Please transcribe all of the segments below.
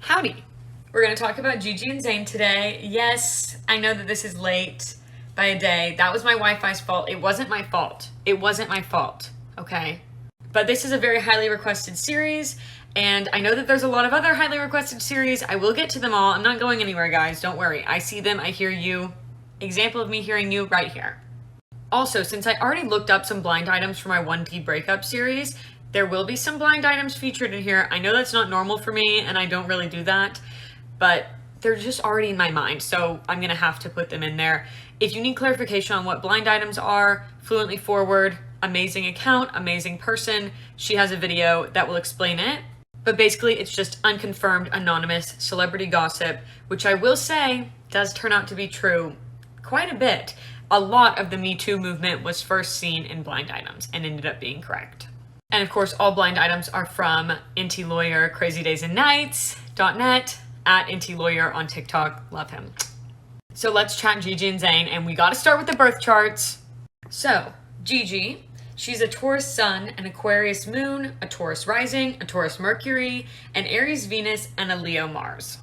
Howdy! We're going to talk about Gigi and Zayn today. Yes, I know that this is late by a day. That was my Wi-Fi's fault. It wasn't my fault. It wasn't my fault, okay? But this is a very highly requested series, and I know that there's a lot of other highly requested series. I will get to them all. I'm not going anywhere, guys. Don't worry. I see them. I hear you. Example of me hearing you right here. Also, since I already looked up some blind items for my 1D breakup series, there will be some blind items featured in here. I know that's not normal for me, and I don't really do that, but they're just already in my mind, so I'm gonna have to put them in there. If you need clarification on what blind items are, Fluently Forward, amazing account, amazing person. She has a video that will explain it. But basically, it's just unconfirmed, anonymous celebrity gossip, which I will say does turn out to be true quite a bit. A lot of the Me Too movement was first seen in blind items and ended up being correct. And of course, all blind items are from Inty Lawyer, crazydaysandnights.net, at Inty Lawyer on TikTok. Love him. So let's chat Gigi and Zayn, and we gotta start with the birth charts. So, Gigi, she's a Taurus Sun, an Aquarius Moon, a Taurus Rising, a Taurus Mercury, an Aries Venus, and a Leo Mars.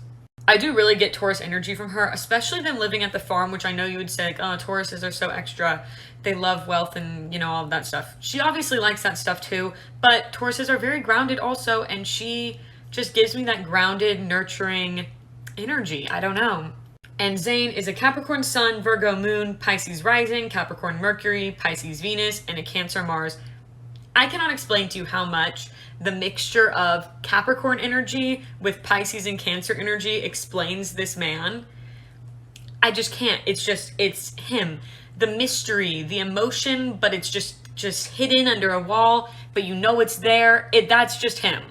I do really get Taurus energy from her, especially them living at the farm, which I know you would say, like, oh, Tauruses are so extra. They love wealth and, all of that stuff. She obviously likes that stuff too, but Tauruses are very grounded also, and she just gives me that grounded, nurturing energy. I don't know. And Zayn is a Capricorn Sun, Virgo Moon, Pisces Rising, Capricorn Mercury, Pisces Venus, and a Cancer Mars. I cannot explain to you how much the mixture of Capricorn energy with Pisces and Cancer energy explains this man. I just can't. It's him. The mystery, the emotion, but it's just hidden under a wall, but you know it's there. That's just him.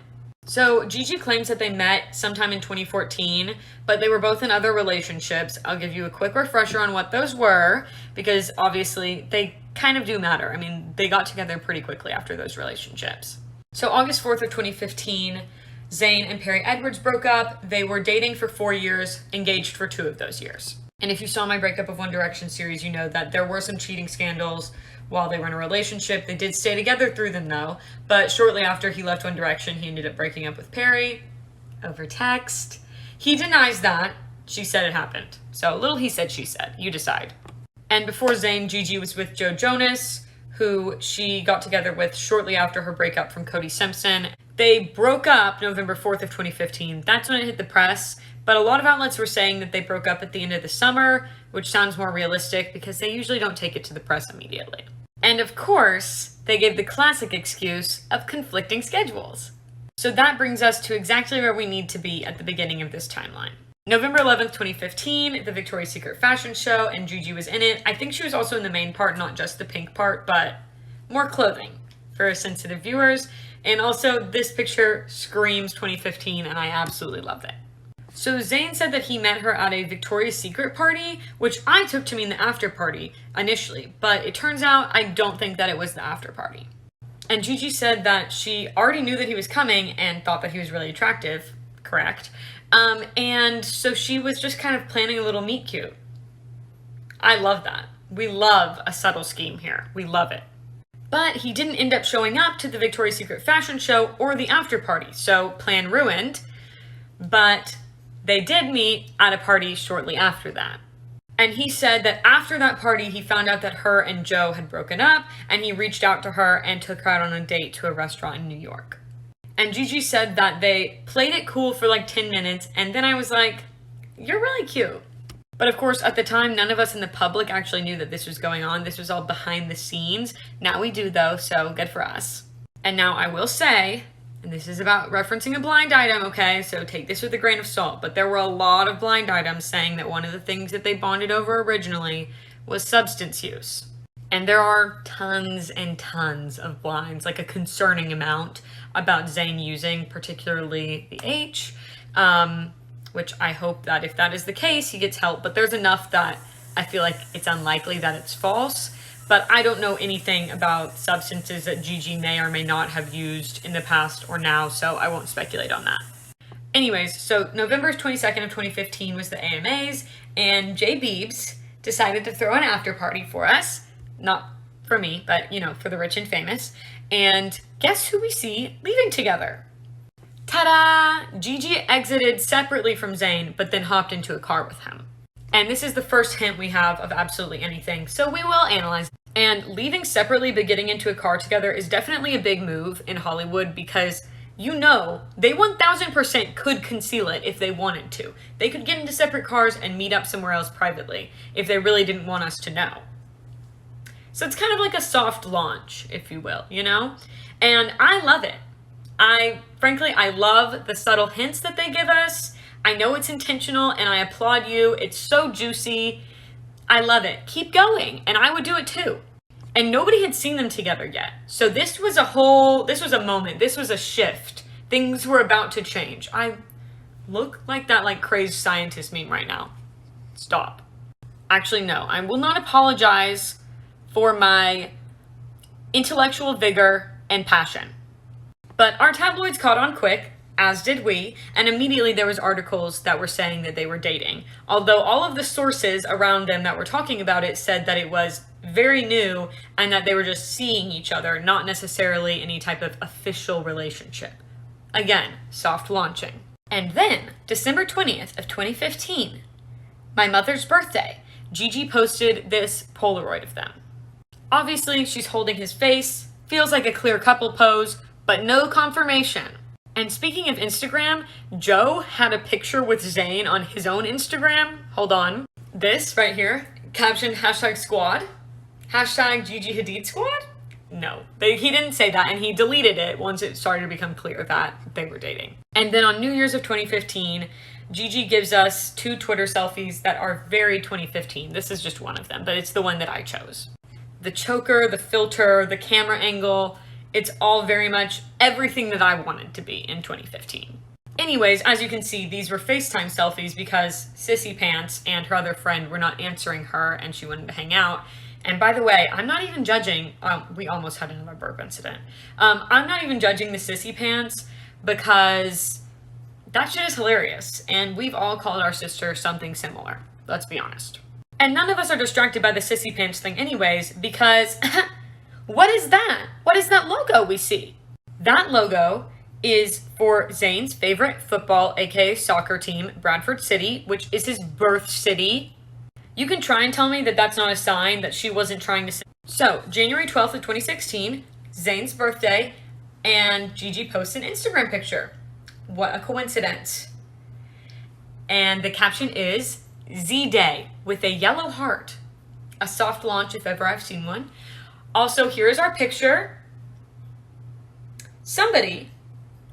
So Gigi claims that they met sometime in 2014, but they were both in other relationships. I'll give you a quick refresher on what those were, because obviously they kind of do matter. I mean, they got together pretty quickly after those relationships. So August 4th of 2015, Zayn and Perry Edwards broke up. They were dating for 4 years, engaged for 2 of those years. And if you saw my Breakup of One Direction series, you know that there were some cheating scandals while they were in a relationship. They did stay together through them though, but shortly after he left One Direction, he ended up breaking up with Perry over text. He denies that. She said it happened. So a little he said, she said. You decide. And before Zayn, Gigi was with Joe Jonas, who she got together with shortly after her breakup from Cody Simpson. They broke up November 4th of 2015. That's when it hit the press. But a lot of outlets were saying that they broke up at the end of the summer, which sounds more realistic because they usually don't take it to the press immediately. And of course, they gave the classic excuse of conflicting schedules. So that brings us to exactly where we need to be at the beginning of this timeline. November 11th, 2015, the Victoria's Secret fashion show, and Gigi was in it. I think she was also in the main part, not just the pink part, but more clothing for sensitive viewers. And also, this picture screams 2015, and I absolutely loved it. So Zayn said that he met her at a Victoria's Secret party, which I took to mean the after party initially, but it turns out I don't think that it was the after party. And Gigi said that she already knew that he was coming and thought that he was really attractive, correct? And so she was just kind of planning a little meet cute. I love that. We love a subtle scheme here. We love it. But he didn't end up showing up to the Victoria's Secret fashion show or the after party, so plan ruined. But they did meet at a party shortly after that. And he said that after that party, he found out that her and Joe had broken up, and he reached out to her and took her out on a date to a restaurant in New York. And Gigi said that they played it cool for like 10 minutes, and then I was like, you're really cute. But of course, at the time, none of us in the public actually knew that this was going on. This was all behind the scenes. Now we do though, so good for us. And now I will say, and this is about referencing a blind item, okay? So take this with a grain of salt. But there were a lot of blind items saying that one of the things that they bonded over originally was substance use. And there are tons and tons of blinds, like a concerning amount about Zayn using, particularly the H, which I hope that if that is the case, he gets help. But there's enough that I feel like it's unlikely that it's false. But I don't know anything about substances that Gigi may or may not have used in the past or now, so I won't speculate on that. Anyways, so November 22nd of 2015 was the AMAs, and Jay Beebs decided to throw an after party for us. Not for me, but, for the rich and famous. And guess who we see leaving together? Ta-da! Gigi exited separately from Zayn, but then hopped into a car with him. And this is the first hint we have of absolutely anything, so we will analyze. And leaving separately but getting into a car together is definitely a big move in Hollywood because you know they 1000% could conceal it if they wanted to. They could get into separate cars and meet up somewhere else privately if they really didn't want us to know. So it's kind of like a soft launch, if you will, you know? And I love it. Frankly, I love the subtle hints that they give us. I know it's intentional and I applaud you. It's so juicy. I love it. Keep going. And I would do it too. And nobody had seen them together yet. So this was a moment. This was a shift. Things were about to change. I look like that like crazed scientist meme right now. Stop. Actually, no. I will not apologize for my intellectual vigor and passion. But our tabloids caught on quick, as did we, and immediately there was articles that were saying that they were dating. Although all of the sources around them that were talking about it said that it was very new and that they were just seeing each other, not necessarily any type of official relationship. Again, soft launching. And then, December 20th of 2015, my mother's birthday, Gigi posted this Polaroid of them. Obviously, she's holding his face, feels like a clear couple pose, but no confirmation. And speaking of Instagram, Joe had a picture with Zayn on his own Instagram. Hold on. This right here, captioned #squad, #Gigi Hadid squad? No, he didn't say that, and he deleted it once it started to become clear that they were dating. And then on New Year's of 2015, Gigi gives us 2 Twitter selfies that are very 2015. This is just one of them, but it's the one that I chose. The choker, the filter, the camera angle, it's all very much everything that I wanted to be in 2015. Anyways, as you can see, these were FaceTime selfies because Sissy Pants and her other friend were not answering her and she wanted to hang out. And by the way, I'm not even judging, we almost had another burp incident. I'm not even judging the Sissy Pants because that shit is hilarious. And we've all called our sister something similar, let's be honest. And none of us are distracted by the Sissy Pants thing anyways because what is that? What is that logo we see? That logo is for Zayn's favorite football, aka soccer team, Bradford City, which is his birth city. You can try and tell me that that's not a sign that she wasn't trying to say. So, January 12th of 2016, Zayn's birthday, and Gigi posts an Instagram picture. What a coincidence. And the caption is Z-Day with a yellow heart. A soft launch if ever I've seen one. Also, here's our picture. Somebody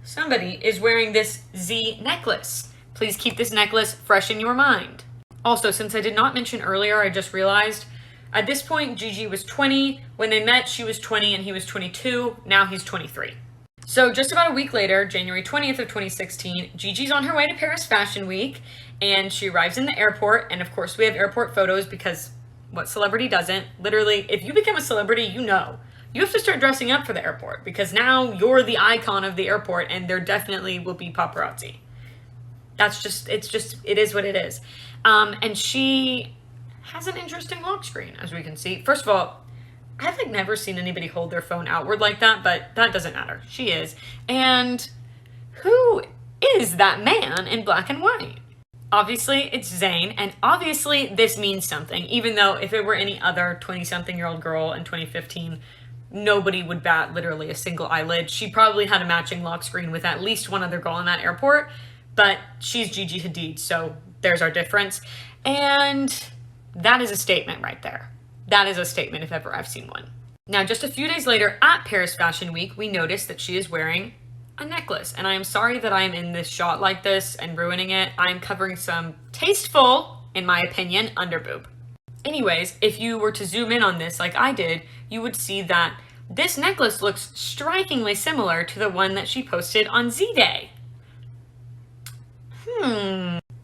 is wearing this Z necklace. Please keep this necklace fresh in your mind. Also, since I did not mention earlier, I just realized at this point, Gigi was 20. When they met, she was 20 and he was 22. Now he's 23. So just about a week later, January 20th of 2016, Gigi's on her way to Paris Fashion Week and she arrives in the airport. And of course we have airport photos because what celebrity doesn't? Literally, if you become a celebrity, you know. You have to start dressing up for the airport because now you're the icon of the airport and there definitely will be paparazzi. It is what it is. And she has an interesting lock screen, as we can see. First of all, I've never seen anybody hold their phone outward like that, but that doesn't matter. She is. And who is that man in black and white? Obviously, it's Zayn, and obviously this means something, even though if it were any other 20-something-year-old girl in 2015, nobody would bat literally a single eyelid. She probably had a matching lock screen with at least one other girl in that airport, but she's Gigi Hadid, so there's our difference. And that is a statement right there. That is a statement if ever I've seen one. Now, just a few days later at Paris Fashion Week, we notice that she is wearing a necklace. And I am sorry that I am in this shot like this and ruining it. I'm covering some tasteful, in my opinion, underboob. Anyways, if you were to zoom in on this like I did, you would see that this necklace looks strikingly similar to the one that she posted on Z-Day.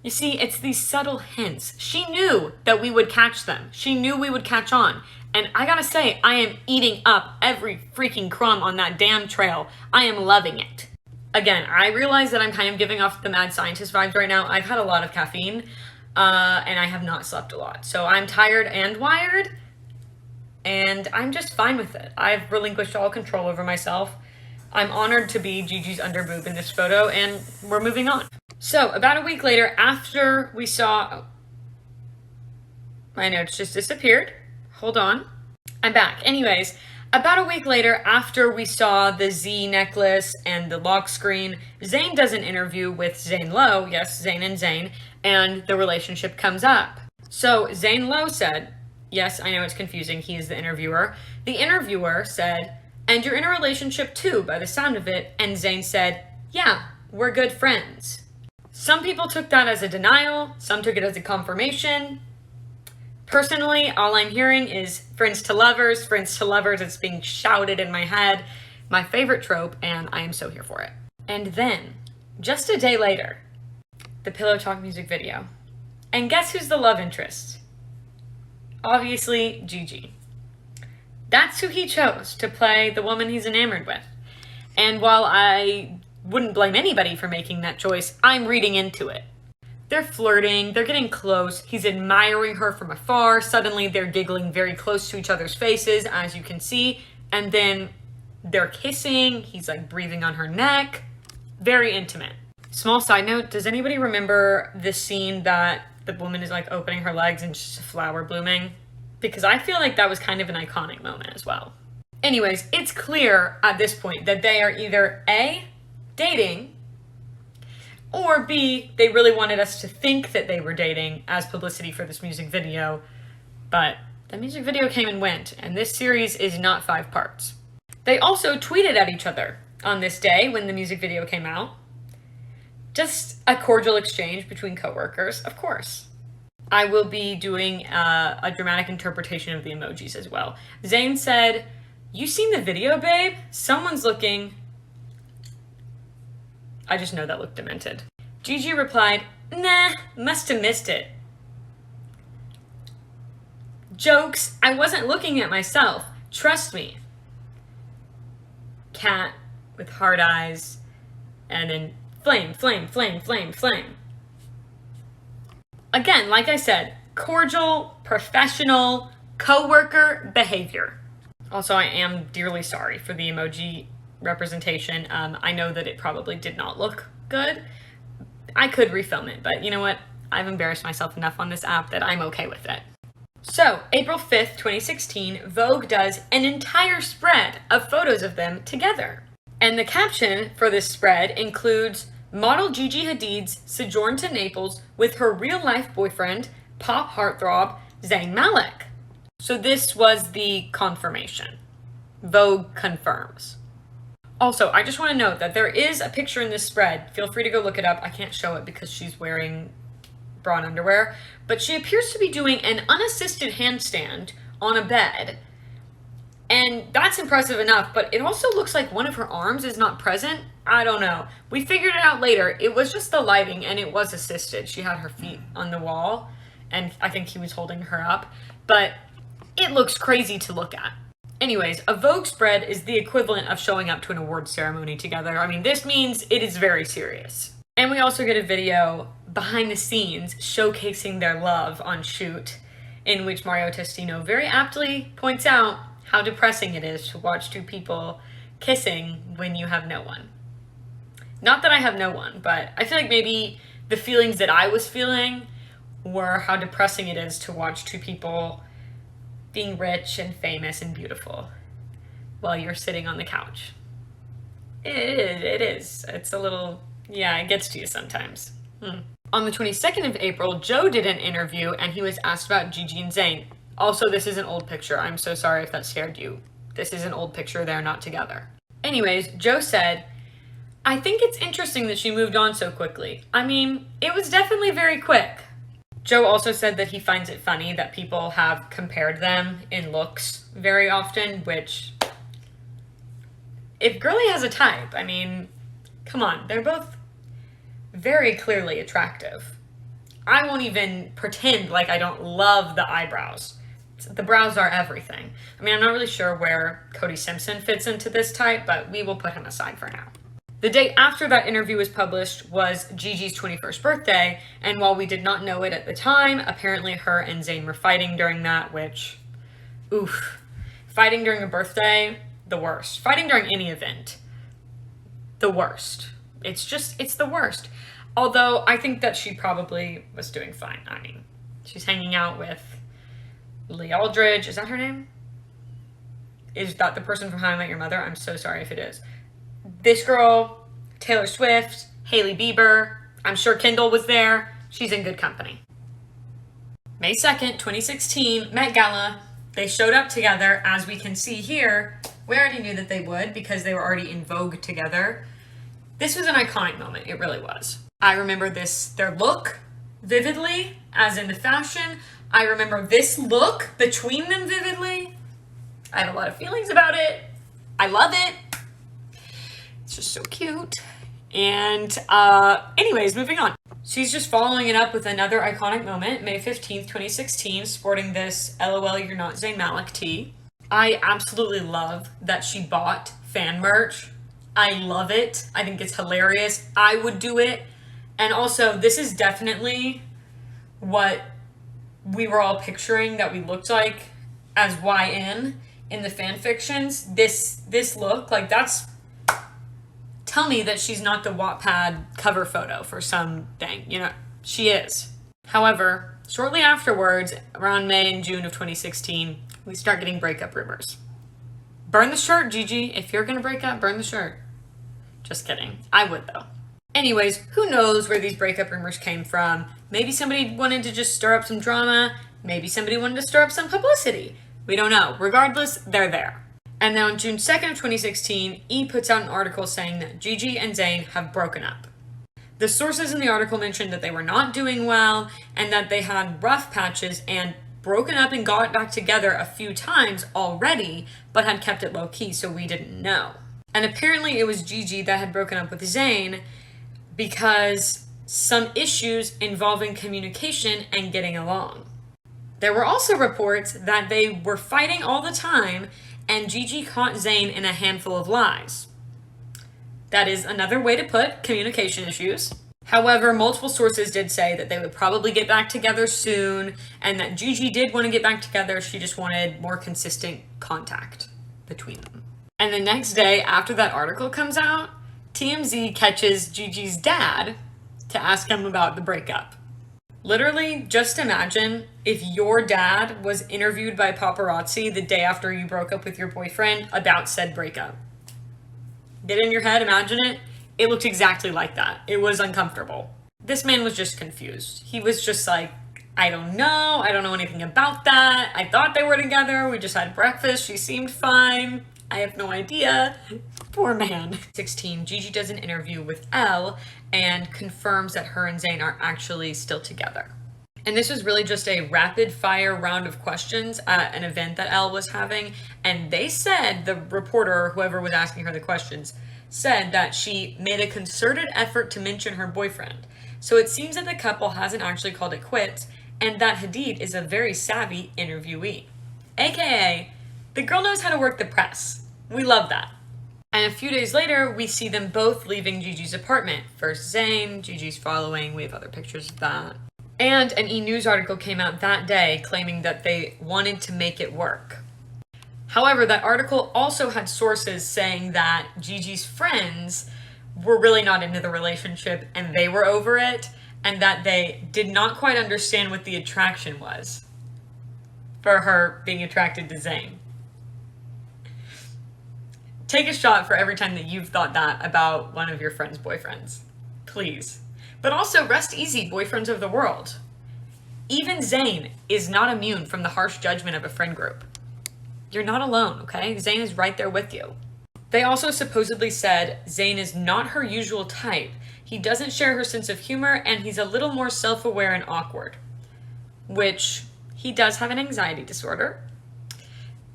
You see, it's these subtle hints. She knew that we would catch them. She knew we would catch on. And I gotta say, I am eating up every freaking crumb on that damn trail. I am loving it. Again, I realize that I'm kind of giving off the mad scientist vibes right now. I've had a lot of caffeine, and I have not slept a lot. So I'm tired and wired, and I'm just fine with it. I've relinquished all control over myself. I'm honored to be Gigi's underboob in this photo, and we're moving on. So, about a week later, after we saw... Oh, my notes just disappeared. Hold on. I'm back. Anyways, about a week later, after we saw the Z necklace and the lock screen, Zayn does an interview with Zane Lowe, yes, Zayn and Zayn, and the relationship comes up. So Zane Lowe said, yes, I know it's confusing, he is the interviewer. The interviewer said, and you're in a relationship too, by the sound of it, and Zayn said, yeah, we're good friends. Some people took that as a denial, some took it as a confirmation. Personally, all I'm hearing is friends to lovers, it's being shouted in my head. My favorite trope, and I am so here for it. And then, just a day later, the Pillow Talk music video. And guess who's the love interest? Obviously, Gigi. That's who he chose to play the woman he's enamored with. And while I wouldn't blame anybody for making that choice, I'm reading into it. They're flirting, they're getting close, he's admiring her from afar, suddenly they're giggling very close to each other's faces, as you can see, and then they're kissing, he's like breathing on her neck, very intimate. Small side note, does anybody remember the scene that the woman is like opening her legs and just a flower blooming? Because I feel like that was kind of an iconic moment as well. Anyways, it's clear at this point that they are either A, dating, or B, they really wanted us to think that they were dating as publicity for this music video, but the music video came and went, and this series is not 5 parts. They also tweeted at each other on this day when the music video came out. Just a cordial exchange between coworkers, of course. I will be doing a dramatic interpretation of the emojis as well. Zayn said, "You seen the video, babe? Someone's looking..." I just know that looked demented. Gigi replied, "Nah, must have missed it." Jokes, I wasn't looking at myself. Trust me. Cat with hard eyes, and then flame, flame, flame, flame, flame. Again, like I said, cordial, professional, co-worker behavior. Also, I am dearly sorry for the emoji representation. I know that it probably did not look good. I could refilm it, but you know what? I've embarrassed myself enough on this app that I'm okay with it. So, April 5th, 2016, Vogue does an entire spread of photos of them together. And the caption for this spread includes model Gigi Hadid's sojourn to Naples with her real-life boyfriend, pop heartthrob Zayn Malik. So this was the confirmation. Vogue confirms. Also, I just want to note that there is a picture in this spread. Feel free to go look it up. I can't show it because she's wearing bra and underwear, but she appears to be doing an unassisted handstand on a bed. And that's impressive enough, but it also looks like one of her arms is not present. I don't know. We figured it out later. It was just the lighting, and it was assisted. She had her feet on the wall, and I think he was holding her up, but it looks crazy to look at. Anyways, a Vogue spread is the equivalent of showing up to an awards ceremony together. I mean, this means it is very serious. And we also get a video behind the scenes showcasing their love on shoot, in which Mario Testino very aptly points out how depressing it is to watch two people kissing when you have no one. Not that I have no one, but I feel like maybe the feelings that I was feeling were how depressing it is to watch two people being rich and famous and beautiful while you're sitting on the couch. It is. It's a little, yeah, it gets to you sometimes. On the 22nd of April, Joe did an interview and he was asked about Gigi and Zayn. Also, this is an old picture. I'm so sorry if that scared you. This is an old picture. They're not together. Anyways, Joe said, "I think it's interesting that she moved on so quickly. I mean, it was definitely very quick." Joe also said that he finds it funny that people have compared them in looks very often, which, if Girly has a type, I mean, come on, they're both very clearly attractive. I won't even pretend like I don't love the eyebrows. The brows are everything. I mean, I'm not really sure where Cody Simpson fits into this type, but we will put him aside for now. The day after that interview was published was Gigi's 21st birthday, and while we did not know it at the time, apparently her and Zayn were fighting during that, which, oof. Fighting during a birthday, the worst. Fighting during any event, the worst. It's the worst. Although I think that she probably was doing fine. I mean, she's hanging out with Lee Aldridge. Is that her name? Is that the person from How I Met Your Mother? I'm so sorry if it is. This girl, Taylor Swift, Hailey Bieber. I'm sure Kendall was there. She's in good company. May 2nd, 2016, Met Gala. They showed up together, as we can see here. We already knew that they would because they were already in Vogue together. This was an iconic moment. It really was. I remember their look vividly, as in the fashion. I remember this look between them vividly. I have a lot of feelings about it. I love it. It's just so cute. And anyways, moving on. She's just following it up with another iconic moment, May 15th, 2016, sporting this LOL You're Not Zayn Malik tee. I absolutely love that she bought fan merch. I love it. I think it's hilarious. I would do it. And also, this is definitely what we were all picturing that we looked like as YN in the fan fictions. This look, like that's... Tell me that she's not the Wattpad cover photo for something. You know, she is. However, shortly afterwards, around May and June of 2016, we start getting breakup rumors. Burn the shirt, Gigi. If you're gonna break up, burn the shirt. Just kidding. I would, though. Anyways, who knows where these breakup rumors came from? Maybe somebody wanted to just stir up some drama. Maybe somebody wanted to stir up some publicity. We don't know. Regardless, they're there. And now on June 2nd of 2016, E! Puts out an article saying that Gigi and Zayn have broken up. The sources in the article mentioned that they were not doing well and that they had rough patches and broken up and got back together a few times already, but had kept it low key, so we didn't know. And apparently it was Gigi that had broken up with Zayn because some issues involving communication and getting along. There were also reports that they were fighting all the time and Gigi caught Zayn in a handful of lies. That is another way to put communication issues. However, multiple sources did say that they would probably get back together soon and that Gigi did want to get back together. She just wanted more consistent contact between them. And the next day after that article comes out, TMZ catches Gigi's dad to ask him about the breakup. Literally, just imagine if your dad was interviewed by paparazzi the day after you broke up with your boyfriend about said breakup. Get in your head, imagine it. It looked exactly like that. It was uncomfortable. This man was just confused. He was just like, I don't know anything about that. I thought they were together. We just had breakfast. She seemed fine. I have no idea. Poor man. 16, Gigi does an interview with Elle and confirms that her and Zayn are actually still together. And this was really just a rapid fire round of questions at an event that Elle was having. And they said, the reporter, whoever was asking her the questions, said that she made a concerted effort to mention her boyfriend. So it seems that the couple hasn't actually called it quits and that Hadid is a very savvy interviewee. AKA, the girl knows how to work the press. We love that. And a few days later, we see them both leaving Gigi's apartment. First Zayn, Gigi's following. We have other pictures of that. And an E! News article came out that day claiming that they wanted to make it work. However, that article also had sources saying that Gigi's friends were really not into the relationship and they were over it, and that they did not quite understand what the attraction was for her being attracted to Zayn. Take a shot for every time that you've thought that about one of your friend's boyfriends. Please. But also, rest easy, boyfriends of the world. Even Zayn is not immune from the harsh judgment of a friend group. You're not alone, okay? Zayn is right there with you. They also supposedly said Zayn is not her usual type. He doesn't share her sense of humor, and he's a little more self-aware and awkward. Which, he does have an anxiety disorder.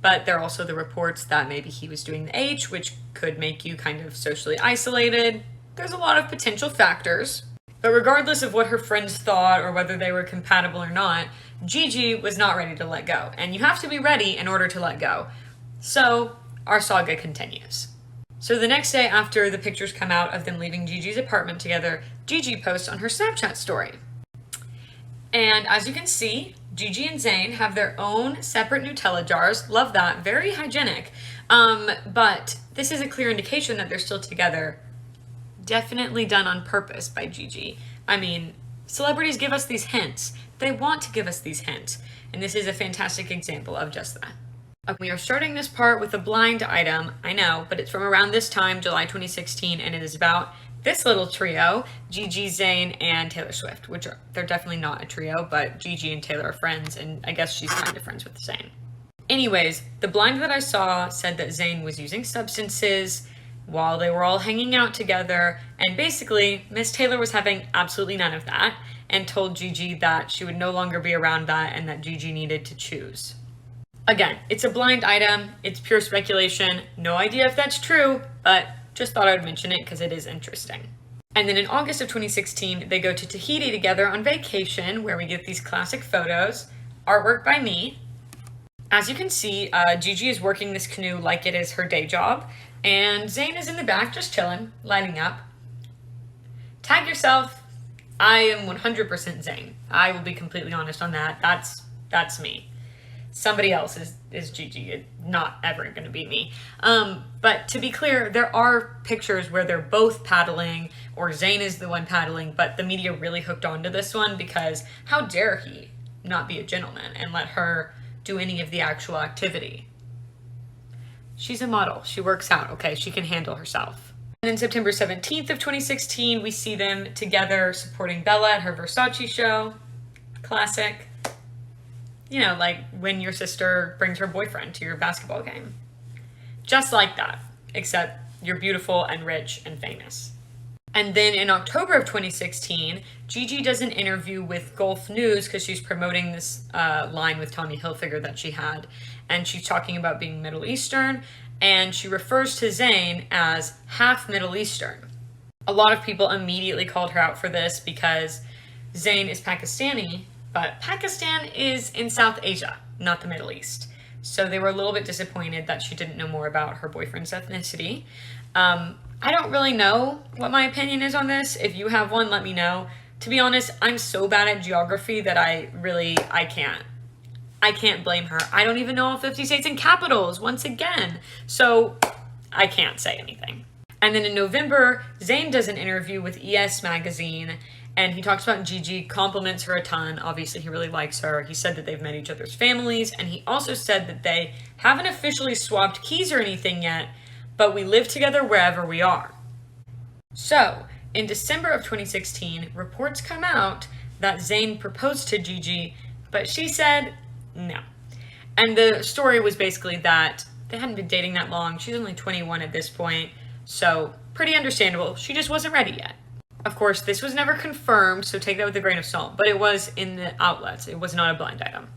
But there are also the reports that maybe he was doing the H, which could make you kind of socially isolated. There's a lot of potential factors. But regardless of what her friends thought or whether they were compatible or not, Gigi was not ready to let go. And you have to be ready in order to let go. So our saga continues. So the next day after the pictures come out of them leaving Gigi's apartment together, Gigi posts on her Snapchat story. And as you can see, Gigi and Zayn have their own separate Nutella jars. Love that. Very hygienic. But this is a clear indication that they're still together definitely done on purpose by Gigi. I mean, celebrities give us these hints. They want to give us these hints. And this is a fantastic example of just that. We are starting this part with a blind item, I know, but it's from around this time, July 2016, and it is about this little trio, Gigi Zayn and Taylor Swift, which they're definitely not a trio, but Gigi and Taylor are friends, and I guess she's kind of friends with Zayn. Anyways, the blind that I saw said that Zayn was using substances while they were all hanging out together, and basically, Miss Taylor was having absolutely none of that, and told Gigi that she would no longer be around that and that Gigi needed to choose. Again, it's a blind item, it's pure speculation, no idea if that's true, but just thought I would mention it because it is interesting. And then in August of 2016, they go to Tahiti together on vacation, where we get these classic photos, artwork by me. As you can see, Gigi is working this canoe like it is her day job, and Zayn is in the back just chilling, lighting up. Tag yourself, I am 100% Zayn. I will be completely honest on that, that's me. Somebody else is Gigi. It's not ever going to be me. But to be clear, there are pictures where they're both paddling, or Zayn is the one paddling, but the media really hooked onto this one because how dare he not be a gentleman and let her do any of the actual activity. She's a model. She works out, okay? She can handle herself. And then September 17th of 2016, we see them together supporting Bella at her Versace show. Classic. You know, like when your sister brings her boyfriend to your basketball game. Just like that, except you're beautiful and rich and famous. And then in October of 2016, Gigi does an interview with Gulf News because she's promoting this line with Tommy Hilfiger that she had. And she's talking about being Middle Eastern, and she refers to Zayn as half Middle Eastern. A lot of people immediately called her out for this because Zayn is Pakistani, but Pakistan is in South Asia, not the Middle East. So they were a little bit disappointed that she didn't know more about her boyfriend's ethnicity. I don't really know what my opinion is on this. If you have one, let me know. To be honest, I'm so bad at geography that I can't blame her. I don't even know all 50 states and capitals, once again. So I can't say anything. And then in November, Zayn does an interview with ES Magazine, and he talks about Gigi, compliments her a ton. Obviously, he really likes her. He said that they've met each other's families, and he also said that they haven't officially swapped keys or anything yet, but we live together wherever we are. So, in December of 2016, reports come out that Zayn proposed to Gigi, but she said no. And the story was basically that they hadn't been dating that long. She's only 21 at this point, so pretty understandable. She just wasn't ready yet. Of course, this was never confirmed, so take that with a grain of salt, but it was in the outlets. It was not a blind item.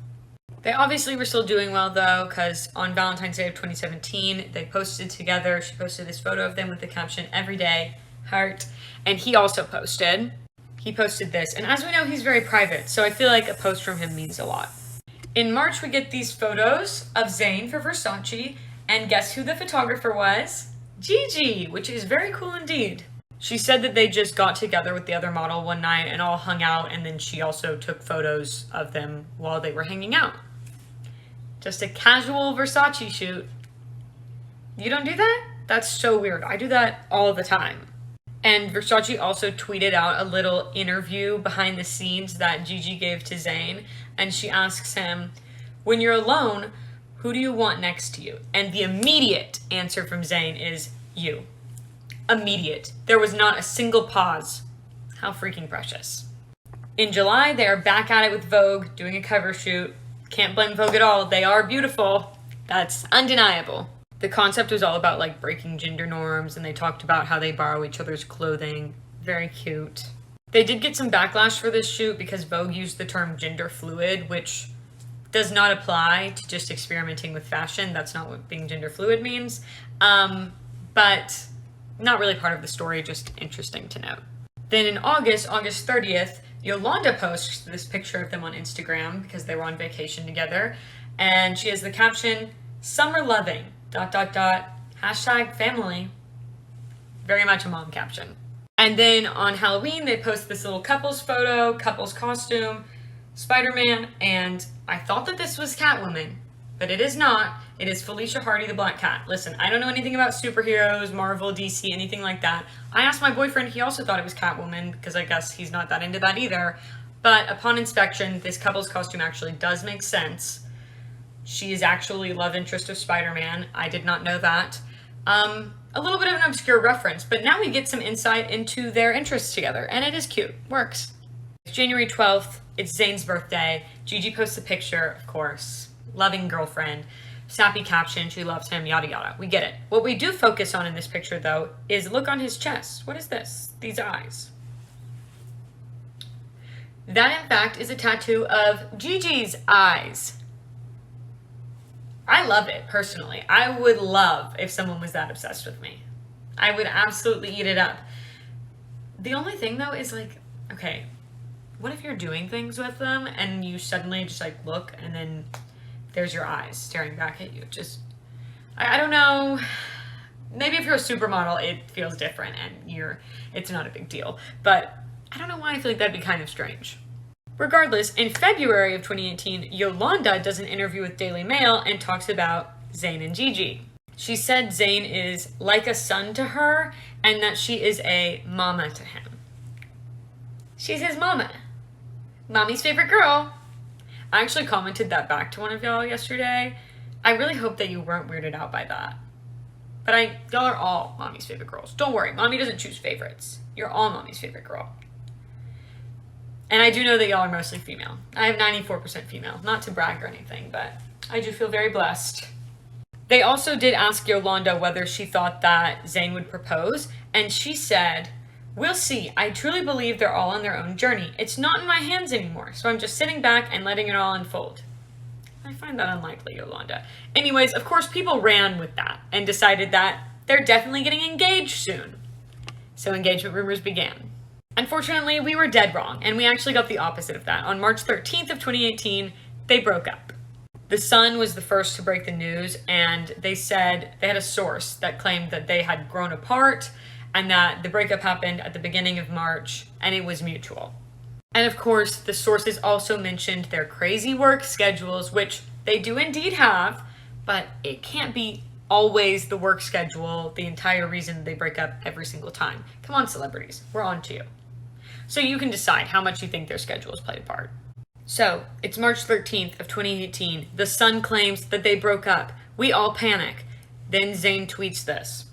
They obviously were still doing well, though, because on Valentine's Day of 2017, they posted together. She posted this photo of them with the caption, "Every day, heart," and he also posted. He posted this, and as we know, he's very private, so I feel like a post from him means a lot. In March, we get these photos of Zayn for Versace, and guess who the photographer was? Gigi, which is very cool indeed. She said that they just got together with the other model one night and all hung out, and then she also took photos of them while they were hanging out. Just a casual Versace shoot. You don't do that? That's so weird. I do that all the time. And Versace also tweeted out a little interview behind the scenes that Gigi gave to Zayn, and she asks him, "When you're alone, who do you want next to you?" And the immediate answer from Zayn is, "You." Immediate. There was not a single pause. How freaking precious. In July, they are back at it with Vogue, doing a cover shoot. Can't blame Vogue at all. They are beautiful. That's undeniable. The concept was all about like breaking gender norms, and they talked about how they borrow each other's clothing. Very cute. They did get some backlash for this shoot because Vogue used the term gender fluid, which does not apply to just experimenting with fashion. That's not what being gender fluid means. But not really part of the story, just interesting to note. Then in August 30th, Yolanda posts this picture of them on Instagram because they were on vacation together. And she has the caption, "Summer loving, .. #family." Very much a mom caption. And then on Halloween, they post this little couples photo, couples costume, Spider-Man, and I thought that this was Catwoman. but it is not. It is Felicia Hardy, the Black Cat. Listen, I don't know anything about superheroes, Marvel, DC, anything like that. I asked my boyfriend, he also thought it was Catwoman, because I guess he's not that into that either. But upon inspection, this couple's costume actually does make sense. She is actually love interest of Spider-Man. I did not know that. A little bit of an obscure reference, but now we get some insight into their interests together, and it is cute. Works. It's January 12th. It's Zayn's birthday. Gigi posts a picture, of course. Loving girlfriend. Sappy caption, she loves him, yada yada. We get it. What we do focus on in this picture, though, is look on his chest. What is this? These eyes. That, in fact, is a tattoo of Gigi's eyes. I love it, personally. I would love if someone was that obsessed with me. I would absolutely eat it up. The only thing, though, is like, okay, what if you're doing things with them and you suddenly just like look and then there's your eyes staring back at you? Just, I don't know. Maybe if you're a supermodel, it feels different and it's not a big deal. But I don't know why I feel like that'd be kind of strange. Regardless, in February of 2018, Yolanda does an interview with Daily Mail and talks about Zayn and Gigi. She said Zayn is like a son to her and that she is a mama to him. She's his mama. Mommy's favorite girl. I actually commented that back to one of y'all yesterday. I really hope that you weren't weirded out by that. But y'all are all mommy's favorite girls. Don't worry, mommy doesn't choose favorites. You're all mommy's favorite girl. And I do know that y'all are mostly female. I have 94% female. Not to brag or anything, but I do feel very blessed. They also did ask Yolanda whether she thought that Zayn would propose, and she said, "We'll see. I truly believe they're all on their own journey. It's not in my hands anymore, so I'm just sitting back and letting it all unfold." I find that unlikely, Yolanda. Anyways, of course, people ran with that and decided that they're definitely getting engaged soon. So engagement rumors began. Unfortunately, we were dead wrong, and we actually got the opposite of that. On March 13th of 2018, they broke up. The Sun was the first to break the news, and they said they had a source that claimed that they had grown apart and that the breakup happened at the beginning of March, and it was mutual. And of course, the sources also mentioned their crazy work schedules, which they do indeed have, but it can't be always the work schedule, the entire reason they break up every single time. Come on, celebrities, we're on to you. So you can decide how much you think their schedules played a part. So, it's March 13th of 2018. The Sun claims that they broke up. We all panic. Then Zayn tweets this.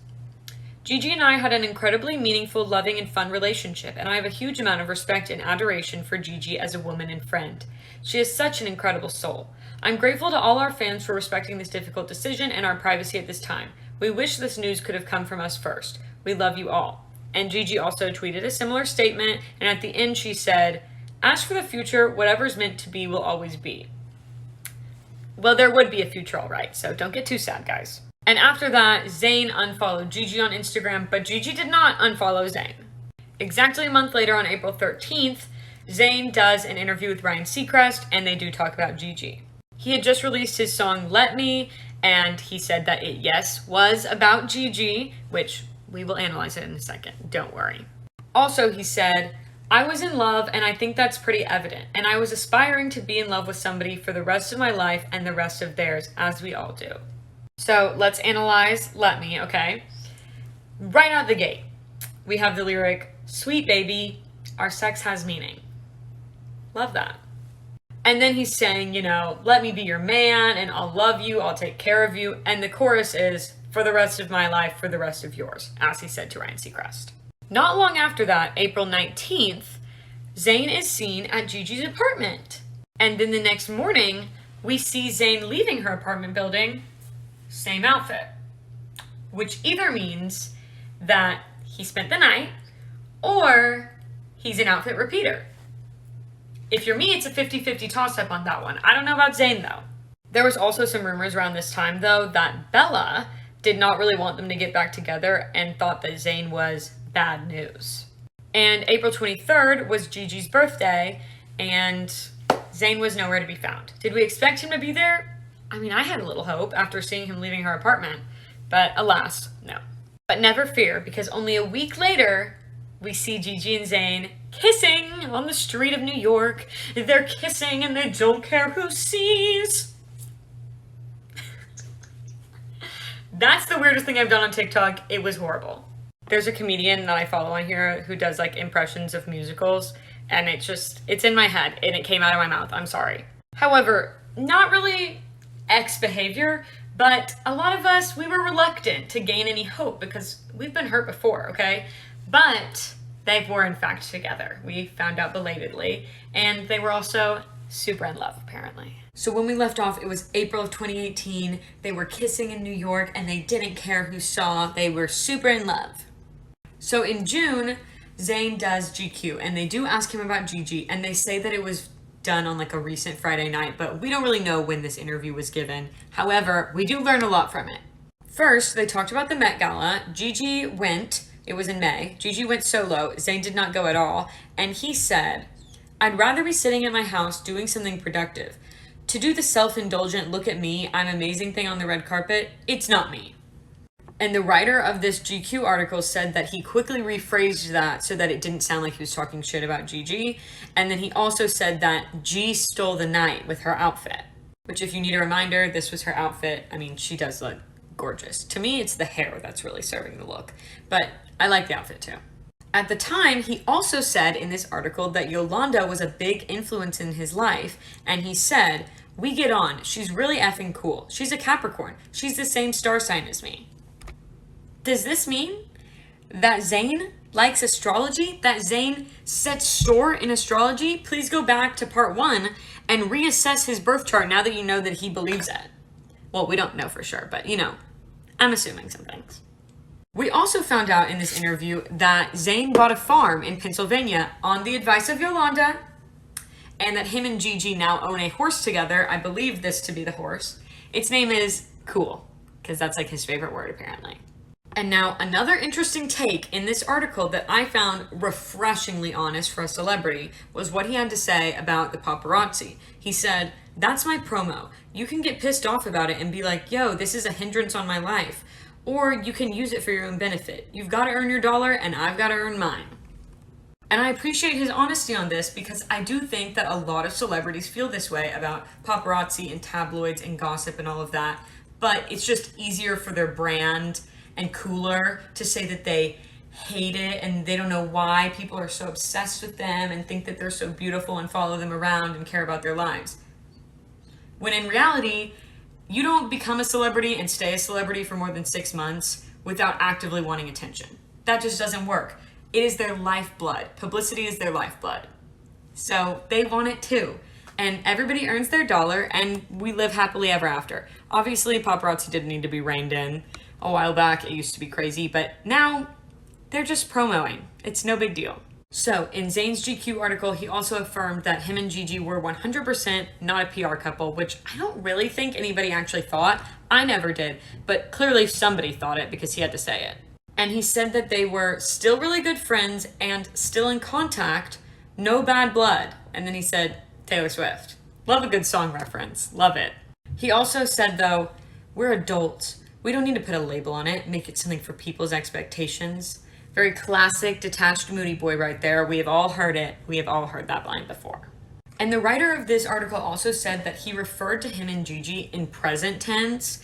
"Gigi and I had an incredibly meaningful, loving, and fun relationship, and I have a huge amount of respect and adoration for Gigi as a woman and friend. She is such an incredible soul. I'm grateful to all our fans for respecting this difficult decision and our privacy at this time. We wish this news could have come from us first. We love you all." And Gigi also tweeted a similar statement, and at the end she said, "As for the future, whatever's meant to be will always be." Well, there would be a future, all right, so don't get too sad, guys. And after that, Zayn unfollowed Gigi on Instagram, but Gigi did not unfollow Zayn. Exactly a month later, on April 13th, Zayn does an interview with Ryan Seacrest, and they do talk about Gigi. He had just released his song Let Me, and he said that it, yes, was about Gigi, which we will analyze it in a second, don't worry. Also, he said, "I was in love, and I think that's pretty evident, and I was aspiring to be in love with somebody for the rest of my life and the rest of theirs, as we all do." So let's analyze Let Me, okay? Right out the gate, we have the lyric, "Sweet baby, our sex has meaning." Love that. And then he's saying, "Let me be your man, and I'll love you, I'll take care of you." And the chorus is, "For the rest of my life, for the rest of yours," as he said to Ryan Seacrest. Not long after that, April 19th, Zayn is seen at Gigi's apartment. And then the next morning, we see Zayn leaving her apartment building, same outfit. Which either means that he spent the night, or he's an outfit repeater. If you're me, it's a 50-50 toss-up on that one. I don't know about Zayn, though. There was also some rumors around this time, though, that Bella did not really want them to get back together and thought that Zayn was bad news. And April 23rd was Gigi's birthday, and Zayn was nowhere to be found. Did we expect him to be there? I mean, I had a little hope after seeing him leaving her apartment, but alas, no. But never fear, because only a week later, we see Gigi and Zayn kissing on the street of New York. They're kissing and they don't care who sees. That's the weirdest thing I've done on TikTok. It was horrible. There's a comedian that I follow on here who does like impressions of musicals, and it's in my head and it came out of my mouth. I'm sorry. However, not really X behavior, but a lot of us, we were reluctant to gain any hope because we've been hurt before, okay? But they were in fact together. We found out belatedly, and they were also super in love apparently. So when we left off, it was April of 2018. They were kissing in New York and they didn't care who saw. They were super in love. So in June, Zayn does GQ and they do ask him about Gigi, and they say that it was done on like a recent Friday night, but we don't really know when this interview was given. However, we do learn a lot from it. First, they talked about the Met Gala. Gigi went, it was in May. Gigi went solo. Zayn did not go at all. And he said, "I'd rather be sitting at my house doing something productive. To do the self-indulgent look at me, I'm amazing thing on the red carpet, it's not me." And the writer of this GQ article said that he quickly rephrased that so that it didn't sound like he was talking shit about Gigi. And then he also said that G stole the night with her outfit, which if you need a reminder, this was her outfit. I mean, she does look gorgeous. To me, it's the hair that's really serving the look, but I like the outfit too. At the time, he also said in this article that Yolanda was a big influence in his life, and he said, "We get on. She's really effing cool. She's a Capricorn. She's the same star sign as me." Does this mean that Zayn likes astrology? That Zayn sets store in astrology? Please go back to part 1 and reassess his birth chart now that you know that he believes it. Well, we don't know for sure, but I'm assuming some things. We also found out in this interview that Zayn bought a farm in Pennsylvania on the advice of Yolanda, and that him and Gigi now own a horse together. I believe this to be the horse. Its name is Cool, because that's like his favorite word apparently. And now another interesting take in this article that I found refreshingly honest for a celebrity was what he had to say about the paparazzi. He said, "That's my promo. You can get pissed off about it and be like, yo, this is a hindrance on my life. Or you can use it for your own benefit. You've got to earn your dollar and I've got to earn mine." And I appreciate his honesty on this because I do think that a lot of celebrities feel this way about paparazzi and tabloids and gossip and all of that. But it's just easier for their brand and cooler to say that they hate it and they don't know why people are so obsessed with them and think that they're so beautiful and follow them around and care about their lives. When in reality, you don't become a celebrity and stay a celebrity for more than 6 months without actively wanting attention. That just doesn't work. It is their lifeblood. Publicity is their lifeblood. So they want it too. And everybody earns their dollar and we live happily ever after. Obviously, paparazzi did need to be reined in. A while back, it used to be crazy, but now they're just promoing. It's no big deal. So in Zayn's GQ article, he also affirmed that him and Gigi were 100% not a PR couple, which I don't really think anybody actually thought. I never did, but clearly somebody thought it because he had to say it. And he said that they were still really good friends and still in contact, no bad blood. And then he said, Taylor Swift. Love a good song reference. Love it. He also said though, we're adults. We don't need to put a label on it, make it something for people's expectations. Very classic, detached, moody boy right there. We have all heard it. We have all heard that line before. And the writer of this article also said that he referred to him and Gigi in present tense,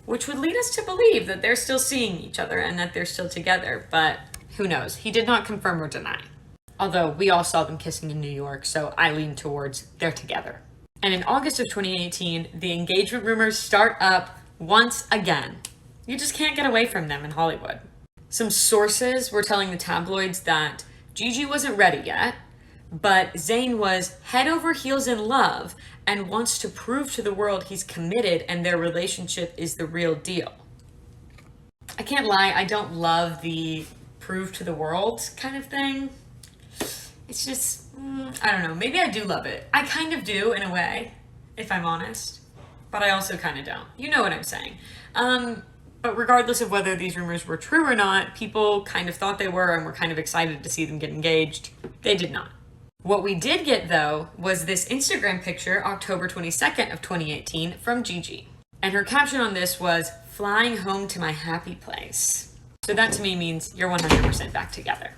which would lead us to believe that they're still seeing each other and that they're still together, but who knows? He did not confirm or deny. Although we all saw them kissing in New York, so I lean towards they're together. And in August of 2018, the engagement rumors start up once again. You just can't get away from them in Hollywood. Some sources were telling the tabloids that Gigi wasn't ready yet, but Zayn was head over heels in love and wants to prove to the world he's committed and their relationship is the real deal. I can't lie, I don't love the prove to the world kind of thing. It's just, I don't know, maybe I do love it. I kind of do in a way, if I'm honest. But I also kind of don't. You know what I'm saying. But regardless of whether these rumors were true or not, people kind of thought they were and were kind of excited to see them get engaged. They did not. What we did get, though, was this Instagram picture, October 22nd of 2018, from Gigi. And her caption on this was, "Flying home to my happy place." So that to me means you're 100% back together.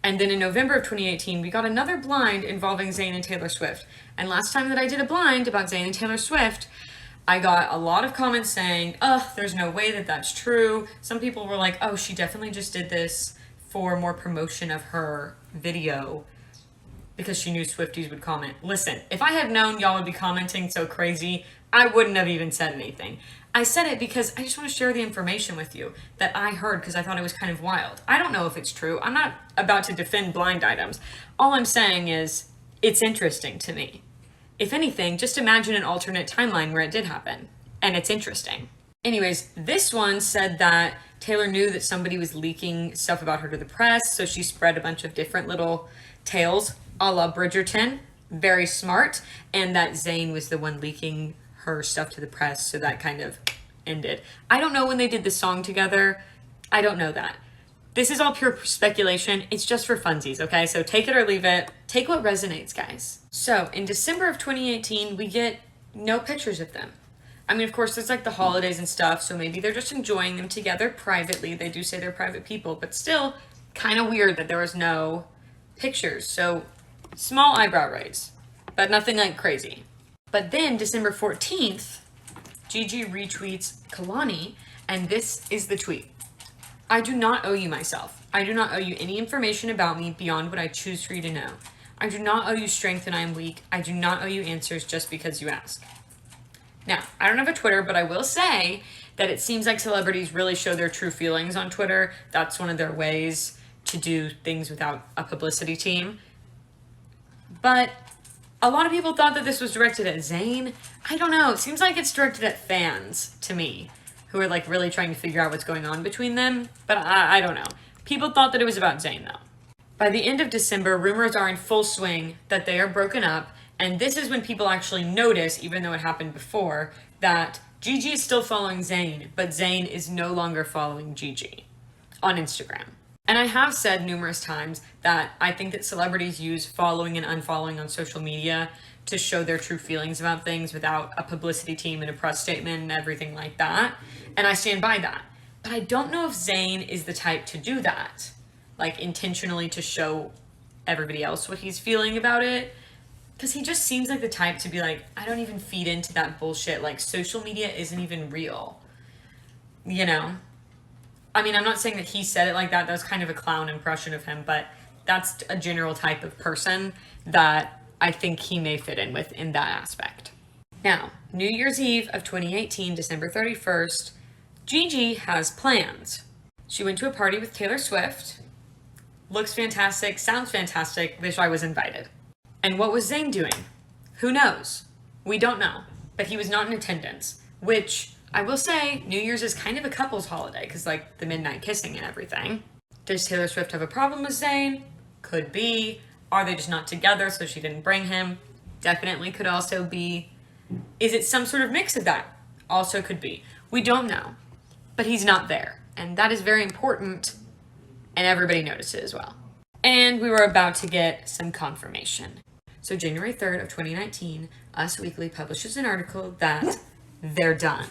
And then in November of 2018, we got another blind involving Zayn and Taylor Swift. And last time that I did a blind about Zayn and Taylor Swift, I got a lot of comments saying, oh, there's no way that that's true. Some people were like, oh, she definitely just did this for more promotion of her video because she knew Swifties would comment. Listen, if I had known y'all would be commenting so crazy, I wouldn't have even said anything. I said it because I just want to share the information with you that I heard because I thought it was kind of wild. I don't know if it's true. I'm not about to defend blind items. All I'm saying is it's interesting to me. If anything, just imagine an alternate timeline where it did happen, and it's interesting. Anyways, this one said that Taylor knew that somebody was leaking stuff about her to the press, so she spread a bunch of different little tales a la Bridgerton. Very smart. And that Zayn was the one leaking her stuff to the press, so that kind of ended. I don't know when they did the song together. I don't know that. This is all pure speculation. It's just for funsies, okay? So take it or leave it. Take what resonates, guys. So in December of 2018, we get no pictures of them. I mean, of course, there's like the holidays and stuff, so maybe they're just enjoying them together privately. They do say they're private people, but still kind of weird that there was no pictures. So small eyebrow raise, but nothing like crazy. But then December 14th, Gigi retweets Kalani, and this is the tweet. I do not owe you myself. I do not owe you any information about me beyond what I choose for you to know. I do not owe you strength when I am weak. I do not owe you answers just because you ask. Now, I don't have a Twitter, but I will say that it seems like celebrities really show their true feelings on Twitter. That's one of their ways to do things without a publicity team. But a lot of people thought that this was directed at Zayn. I don't know. It seems like it's directed at fans to me, who are like really trying to figure out what's going on between them. But I don't know. People thought that it was about Zayn though. By the end of December, rumors are in full swing that they are broken up. And this is when people actually notice, even though it happened before, that Gigi is still following Zayn, but Zayn is no longer following Gigi on Instagram. And I have said numerous times that I think that celebrities use following and unfollowing on social media to show their true feelings about things without a publicity team and a press statement and everything like that. And I stand by that. But I don't know if Zayn is the type to do that, like intentionally to show everybody else what he's feeling about it. Because he just seems like the type to be like, I don't even feed into that bullshit. Like, social media isn't even real. You know? I mean, I'm not saying that he said it like that. That was kind of a clown impression of him. But that's a general type of person that I think he may fit in with in that aspect. Now, New Year's Eve of 2018, December 31st, Gigi has plans. She went to a party with Taylor Swift. Looks fantastic. Sounds fantastic. Wish I was invited. And what was Zayn doing? Who knows? We don't know. But he was not in attendance, which I will say New Year's is kind of a couple's holiday because like the midnight kissing and everything. Does Taylor Swift have a problem with Zayn? Could be. Are they just not together so she didn't bring him? Definitely could also be. Is it some sort of mix of that? Also could be. We don't know. But he's not there. And that is very important. And everybody noticed it as well. And we were about to get some confirmation. So January 3rd of 2019, Us Weekly publishes an article that they're done.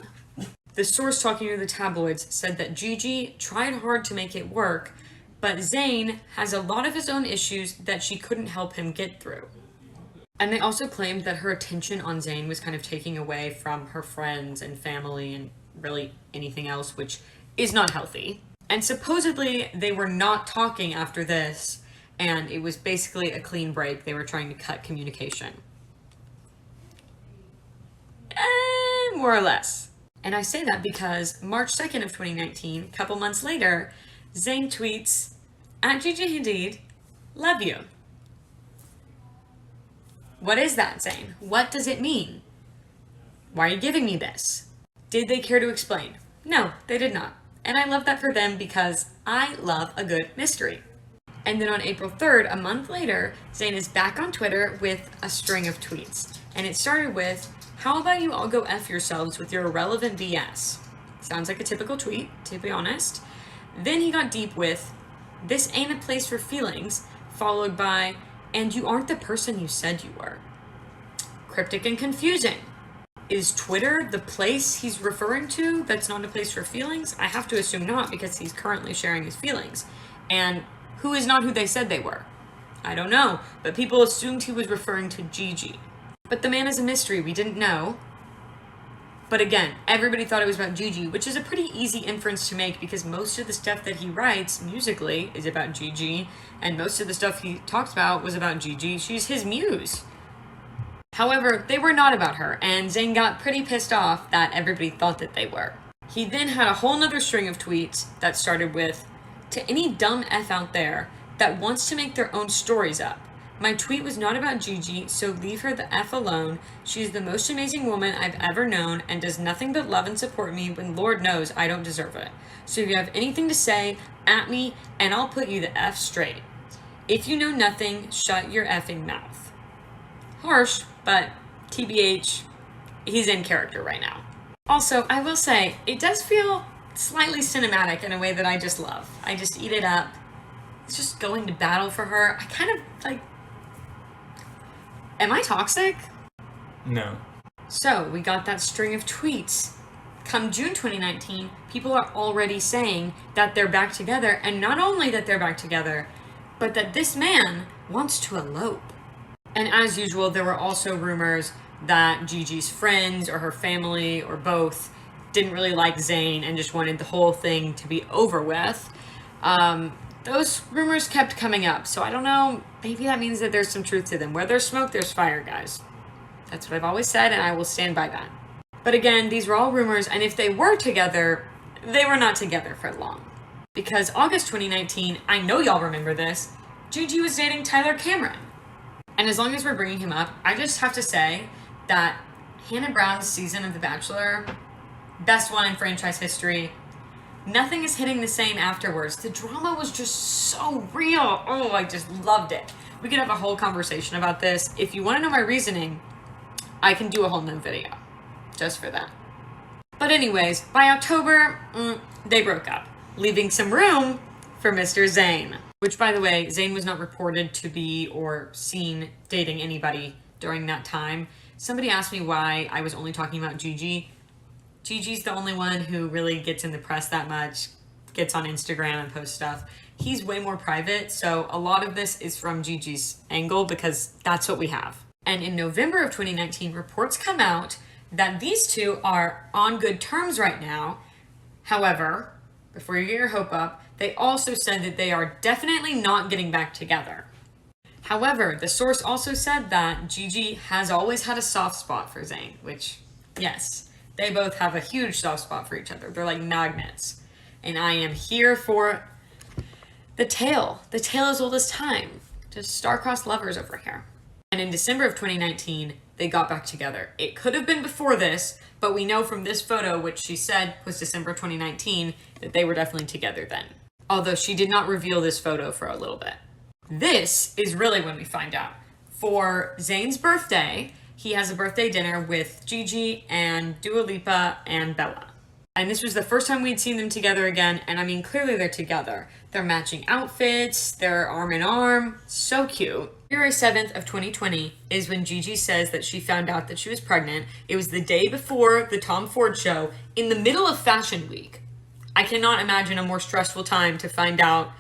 The source talking to the tabloids said that Gigi tried hard to make it work, but Zayn has a lot of his own issues that she couldn't help him get through. And they also claimed that her attention on Zayn was kind of taking away from her friends and family and really anything else, which is not healthy. And supposedly they were not talking after this, and it was basically a clean break. They were trying to cut communication. More or less. And I say that because March 2nd of 2019, a couple months later, Zayn tweets, at Gigi Hadid, love you. What is that, Zayn? What does it mean? Why are you giving me this? Did they care to explain? No, they did not. And I love that for them because I love a good mystery. And then on April 3rd, a month later, Zayn is back on Twitter with a string of tweets. And it started with, how about you all go F yourselves with your irrelevant BS? Sounds like a typical tweet, to be honest. Then he got deep with, this ain't a place for feelings, followed by, and you aren't the person you said you were. Cryptic and confusing. Is Twitter the place he's referring to that's not a place for feelings? I have to assume not because he's currently sharing his feelings. And who is not who they said they were? I don't know, but people assumed he was referring to Gigi. But the man is a mystery. We didn't know. But again, everybody thought it was about Gigi, which is a pretty easy inference to make because most of the stuff that he writes musically is about Gigi, and most of the stuff he talks about was about Gigi. She's his muse. However, they were not about her, and Zayn got pretty pissed off that everybody thought that they were. He then had a whole nother string of tweets that started with, "To any dumb F out there that wants to make their own stories up. My tweet was not about Gigi, so leave her the F alone. She's the most amazing woman I've ever known and does nothing but love and support me when Lord knows I don't deserve it. So if you have anything to say, at me, and I'll put you the F straight. If you know nothing, shut your effing mouth." Harsh, but TBH, he's in character right now. Also, I will say, it does feel slightly cinematic in a way that I just love. I just eat it up. It's just going to battle for her. I kind of, like... Am I toxic? No. So, we got that string of tweets. Come June 2019, people are already saying that they're back together, and not only that they're back together, but that this man wants to elope. And as usual, there were also rumors that Gigi's friends or her family or both didn't really like Zayn and just wanted the whole thing to be over with. Those rumors kept coming up, so I don't know, maybe that means that there's some truth to them. Where there's smoke, there's fire, guys. That's what I've always said, and I will stand by that. But again, these were all rumors, and if they were together, they were not together for long. Because August 2019, I know y'all remember this, Gigi was dating Tyler Cameron. And as long as we're bringing him up, I just have to say that Hannah Brown's season of The Bachelor, best one in franchise history, nothing is hitting the same afterwards. The drama was just so real. Oh, I just loved it. We could have a whole conversation about this. If you want to know my reasoning, I can do a whole new video just for that. But anyways, by October, they broke up, leaving some room for Mr. Zayn. Which, by the way, Zayn was not reported to be or seen dating anybody during that time. Somebody asked me why I was only talking about Gigi. Gigi's the only one who really gets in the press that much, gets on Instagram and posts stuff. He's way more private, so a lot of this is from Gigi's angle because that's what we have. And in November of 2019, reports come out that these two are on good terms right now. However, before you get your hope up, they also said that they are definitely not getting back together. However, the source also said that Gigi has always had a soft spot for Zayn, which, yes, they both have a huge soft spot for each other. They're like magnets. And I am here for the tale as old as time. Just star-crossed lovers over here. And in December of 2019, they got back together. It could have been before this, but we know from this photo, which she said was December 2019, that they were definitely together then. Although she did not reveal this photo for a little bit. This is really when we find out. For Zayn's birthday, he has a birthday dinner with Gigi and Dua Lipa and Bella. And this was the first time we'd seen them together again, and I mean, clearly they're together. They're matching outfits, they're arm in arm, so cute. February 7th of 2020 is when Gigi says that she found out that she was pregnant. It was the day before the Tom Ford show, in the middle of Fashion Week. I cannot imagine a more stressful time to find out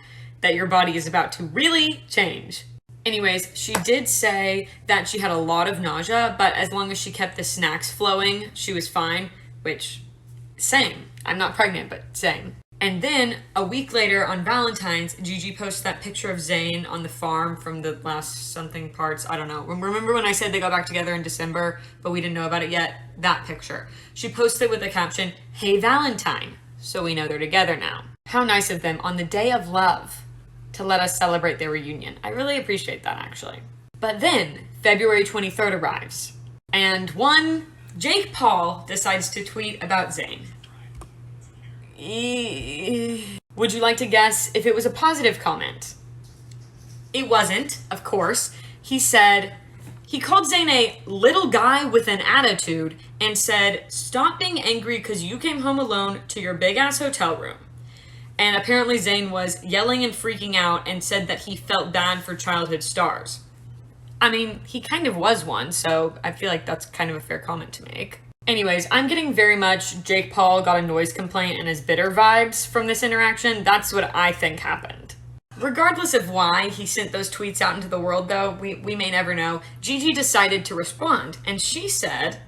that your body is about to really change. Anyways, she did say that she had a lot of nausea, but as long as she kept the snacks flowing, she was fine, which, same. I'm not pregnant, but same. And then, a week later on Valentine's, Gigi posts that picture of Zayn on the farm from the last something parts, I don't know. Remember when I said they got back together in December, but we didn't know about it yet? That picture. She posted with the caption, "Hey Valentine." So we know they're together now. How nice of them on the day of love to let us celebrate their reunion. I really appreciate that, actually. But then, February 23rd arrives, and one Jake Paul decides to tweet about Zayn. Would you like to guess if it was a positive comment? It wasn't, of course. He called Zayn a little guy with an attitude and said, "Stop being angry because you came home alone to your big ass hotel room." And apparently Zayn was yelling and freaking out and said that he felt bad for childhood stars. I mean, he kind of was one, so I feel like that's kind of a fair comment to make. Anyways, I'm getting very much Jake Paul got a noise complaint and is bitter vibes from this interaction. That's what I think happened. Regardless of why he sent those tweets out into the world, though, we may never know, Gigi decided to respond, and she said,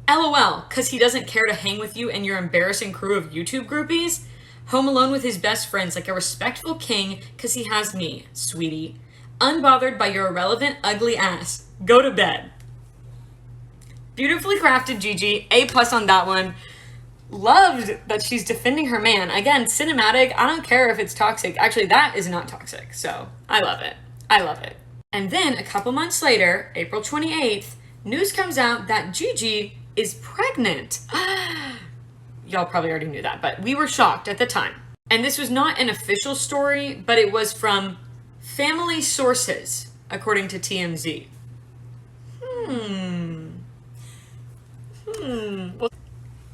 LOL, cause he doesn't care to hang with you and your embarrassing crew of YouTube groupies? Home alone with his best friends like a respectful king, cause he has me, sweetie. Unbothered by your irrelevant, ugly ass. Go to bed. Beautifully crafted, Gigi. A+ on that one. Loved that she's defending her man. Again, cinematic. I don't care if it's toxic. Actually, that is not toxic. So I love it. I love it. And then a couple months later, April 28th, news comes out that Gigi is pregnant. Y'all probably already knew that, but we were shocked at the time. And this was not an official story, but it was from family sources, according to TMZ. Well,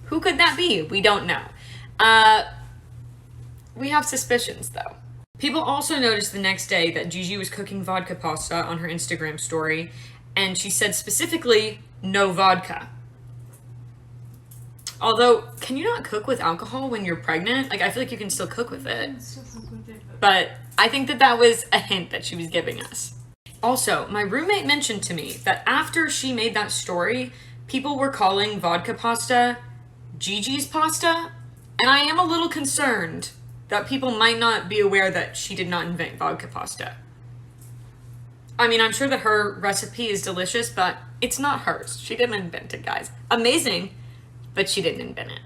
who could that be? We don't know. We have suspicions, though. People also noticed the next day that Gigi was cooking vodka pasta on her Instagram story, and she said specifically, no vodka. Although, can you not cook with alcohol when you're pregnant? Like, I feel like you can still cook with it. But I think that that was a hint that she was giving us. Also, my roommate mentioned to me that after she made that story, people were calling vodka pasta Gigi's pasta, and I am a little concerned that people might not be aware that she did not invent vodka pasta. I mean, I'm sure that her recipe is delicious, but it's not hers. She didn't invent it, guys. Amazing, but she didn't invent it.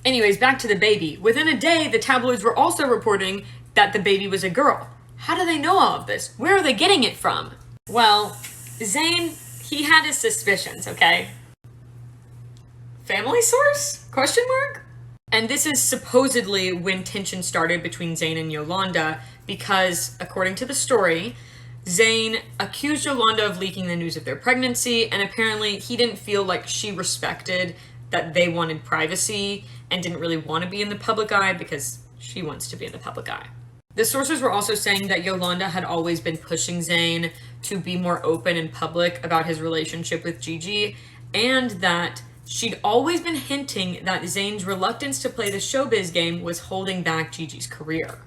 Anyways, back to the baby. Within a day, the tabloids were also reporting that the baby was a girl. How do they know all of this? Where are they getting it from? Well, Zayn, he had his suspicions, okay? Family source? Question mark? And this is supposedly when tension started between Zayn and Yolanda because, according to the story, Zayn accused Yolanda of leaking the news of their pregnancy, and apparently he didn't feel like she respected that they wanted privacy and didn't really want to be in the public eye because she wants to be in the public eye. The sources were also saying that Yolanda had always been pushing Zayn to be more open in public about his relationship with Gigi, and that she'd always been hinting that Zayn's reluctance to play the showbiz game was holding back Gigi's career.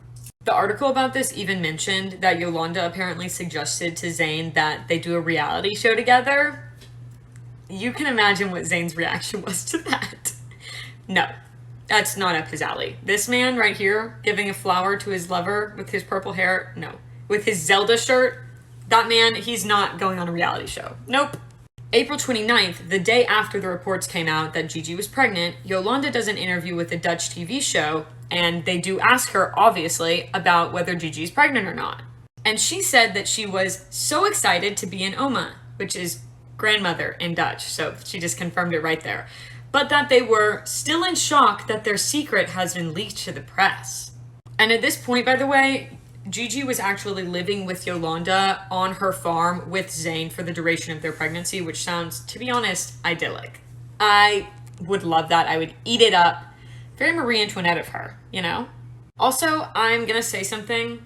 The article about this even mentioned that Yolanda apparently suggested to Zayn that they do a reality show together. You can imagine what Zayn's reaction was to that. No, that's not up his alley. This man right here giving a flower to his lover with his purple hair, no. With his Zelda shirt, that man, he's not going on a reality show. Nope. April 29th, the day after the reports came out that Gigi was pregnant, Yolanda does an interview with a Dutch TV show, and they do ask her, obviously, about whether Gigi's pregnant or not. And she said that she was so excited to be an oma, which is grandmother in Dutch, so she just confirmed it right there. But that they were still in shock that their secret has been leaked to the press. And at this point, by the way, Gigi was actually living with Yolanda on her farm with Zayn for the duration of their pregnancy, which sounds, to be honest, idyllic. I would love that. I would eat it up. Very Marie Antoinette of her, you know? Also, I'm gonna say something.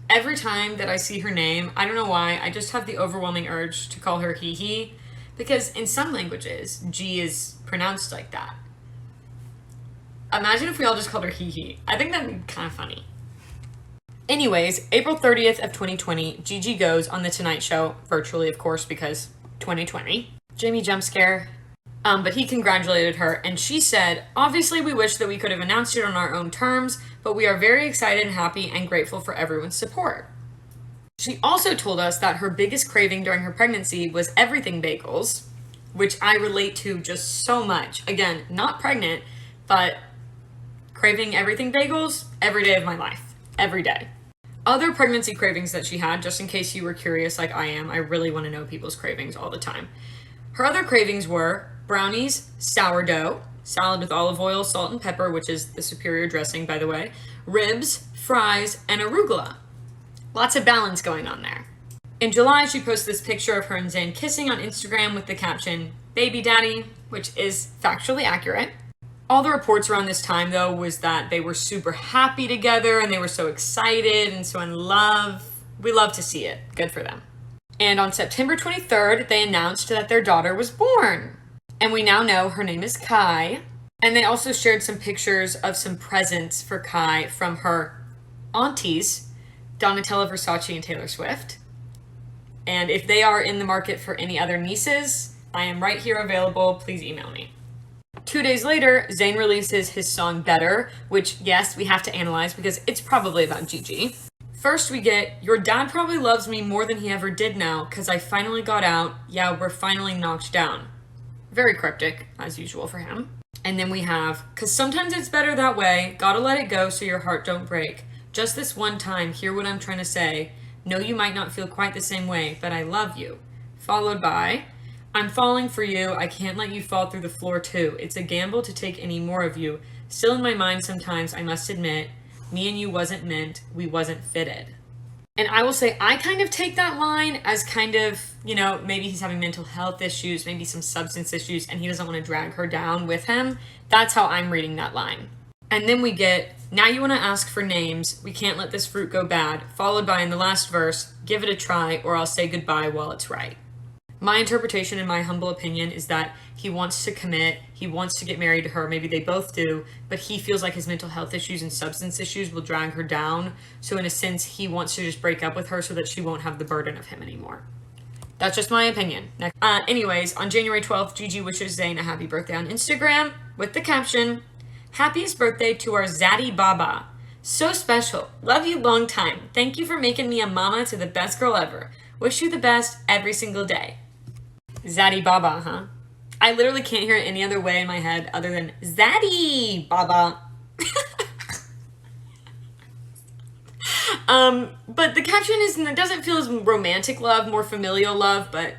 Every time that I see her name, I don't know why, I just have the overwhelming urge to call her Hee, because in some languages, G is pronounced like that. Imagine if we all just called her Hee. I think that'd be kind of funny. Anyways, April 30th of 2020, Gigi goes on The Tonight Show, virtually of course, because 2020. Jamie jump scare. But he congratulated her, and she said, obviously we wish that we could have announced it on our own terms, but we are very excited and happy and grateful for everyone's support. She also told us that her biggest craving during her pregnancy was everything bagels, which I relate to just so much. Again, not pregnant, but craving everything bagels every day of my life. Every day. Other pregnancy cravings that she had, just in case you were curious like I am, I really want to know people's cravings all the time. Her other cravings were brownies, sourdough, salad with olive oil, salt, and pepper, which is the superior dressing, by the way, ribs, fries, and arugula. Lots of balance going on there. In July, she posted this picture of her and Zayn kissing on Instagram with the caption, "Baby Daddy," which is factually accurate. All the reports around this time, though, was that they were super happy together and they were so excited and so in love. We love to see it. Good for them. And on September 23rd, they announced that their daughter was born. And we now know her name is Kai. And they also shared some pictures of some presents for Kai from her aunties, Donatella Versace and Taylor Swift. And if they are in the market for any other nieces, I am right here available. Please email me. 2 days later, Zayn releases his song Better, which, yes, we have to analyze because it's probably about Gigi. First, we get, your dad probably loves me more than he ever did now, because I finally got out. Yeah, we're finally knocked down. Very cryptic, as usual for him. And then we have, because sometimes it's better that way. Gotta let it go so your heart don't break. Just this one time, hear what I'm trying to say. Know you might not feel quite the same way, but I love you. Followed by, I'm falling for you. I can't let you fall through the floor too. It's a gamble to take any more of you. Still in my mind sometimes, I must admit, me and you wasn't meant, we wasn't fitted. And I will say, I kind of take that line as kind of, maybe he's having mental health issues, maybe some substance issues, and he doesn't want to drag her down with him. That's how I'm reading that line. And then we get, now you want to ask for names, we can't let this fruit go bad, followed by in the last verse, give it a try or I'll say goodbye while it's right. My interpretation, in my humble opinion, is that he wants to commit, he wants to get married to her, maybe they both do, but he feels like his mental health issues and substance issues will drag her down. So in a sense, he wants to just break up with her so that she won't have the burden of him anymore. That's just my opinion. Anyways, on January 12th, Gigi wishes Zayn a happy birthday on Instagram with the caption, happiest birthday to our Zaddy Baba. So special. Love you long time. Thank you for making me a mama to the best girl ever. Wish you the best every single day. Zaddy Baba, huh? I literally can't hear it any other way in my head other than Zaddy Baba. But the caption it doesn't feel as romantic love, more familial love, but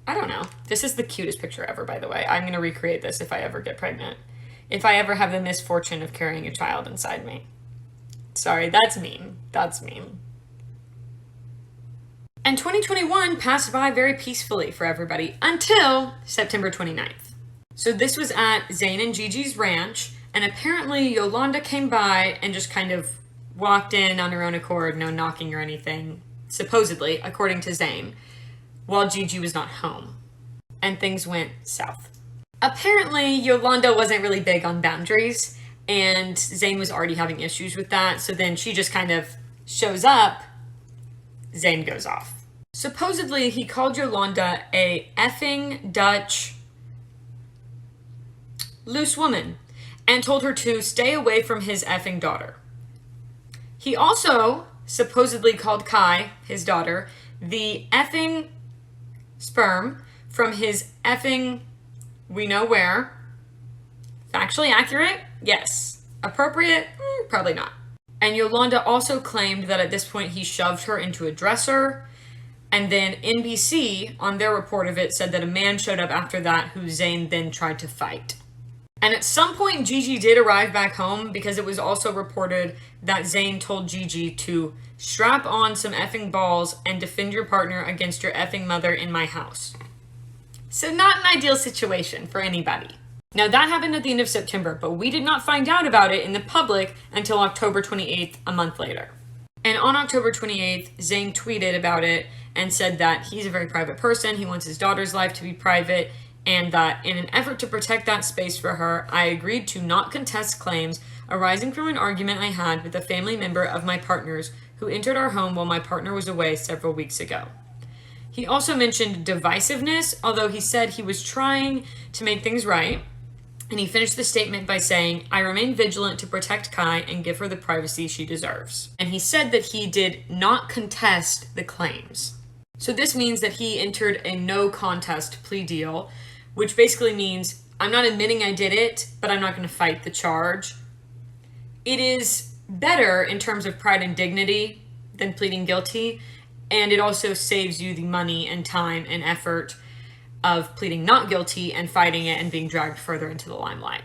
I don't know. This is the cutest picture ever, by the way. I'm going to recreate this if I ever get pregnant. If I ever have the misfortune of carrying a child inside me. Sorry, that's mean. That's mean. And 2021 passed by very peacefully for everybody until September 29th. So this was at Zayn and Gigi's ranch, and apparently Yolanda came by and just kind of walked in on her own accord, no knocking or anything, supposedly, according to Zayn, while Gigi was not home. And things went south. Apparently, Yolanda wasn't really big on boundaries, and Zayn was already having issues with that, so then she just kind of shows up. Zayn goes off. Supposedly, he called Yolanda a effing Dutch loose woman and told her to stay away from his effing daughter. He also supposedly called Kai, his daughter, the effing sperm from his effing we know where. Factually accurate? Yes. Appropriate? Probably not. And Yolanda also claimed that at this point he shoved her into a dresser. And then NBC, on their report of it, said that a man showed up after that who Zayn then tried to fight. And at some point, Gigi did arrive back home because it was also reported that Zayn told Gigi to strap on some effing balls and defend your partner against your effing mother in my house. So not an ideal situation for anybody. Now that happened at the end of September, but we did not find out about it in the public until October 28th, a month later. And on October 28th, Zayn tweeted about it and said that he's a very private person, he wants his daughter's life to be private, and that in an effort to protect that space for her, I agreed to not contest claims arising from an argument I had with a family member of my partner's who entered our home while my partner was away several weeks ago. He also mentioned divisiveness, although he said he was trying to make things right. And he finished the statement by saying, I remain vigilant to protect Kai and give her the privacy she deserves. And he said that he did not contest the claims. So this means that he entered a no contest plea deal, which basically means I'm not admitting I did it, but I'm not going to fight the charge. It is better in terms of pride and dignity than pleading guilty. And it also saves you the money and time and effort of pleading not guilty and fighting it and being dragged further into the limelight.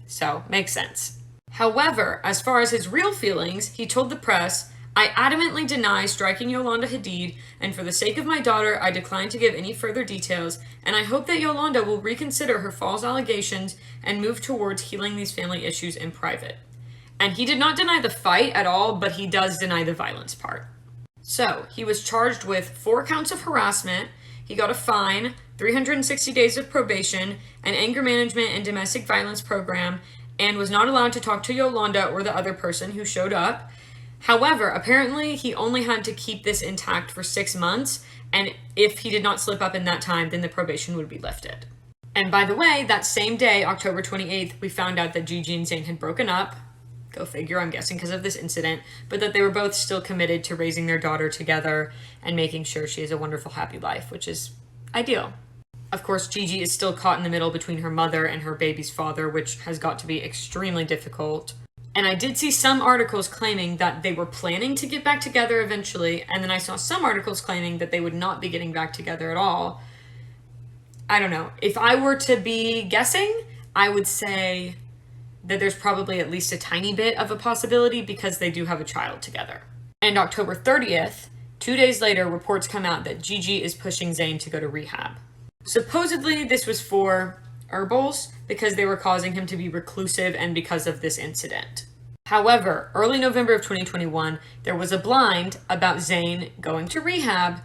So, makes sense. However, as far as his real feelings, he told the press, I adamantly deny striking Yolanda Hadid, and for the sake of my daughter, I decline to give any further details, and I hope that Yolanda will reconsider her false allegations and move towards healing these family issues in private. And he did not deny the fight at all, but he does deny the violence part. So, he was charged with 4 counts of harassment, he got a fine, 360 days of probation, an anger management and domestic violence program, and was not allowed to talk to Yolanda or the other person who showed up. However, apparently he only had to keep this intact for 6 months, and if he did not slip up in that time, then the probation would be lifted. And by the way, that same day, October 28th, we found out that Gigi and Zayn had broken up. Go figure, I'm guessing because of this incident, but that they were both still committed to raising their daughter together and making sure she has a wonderful, happy life, which is ideal. Of course, Gigi is still caught in the middle between her mother and her baby's father, which has got to be extremely difficult. And I did see some articles claiming that they were planning to get back together eventually, and then I saw some articles claiming that they would not be getting back together at all. I don't know. If I were to be guessing, I would say that there's probably at least a tiny bit of a possibility because they do have a child together. And October 30th, 2 days later, reports come out that Gigi is pushing Zayn to go to rehab. Supposedly, this was for herbals because they were causing him to be reclusive and because of this incident. However, early November of 2021, there was a blind about Zayn going to rehab,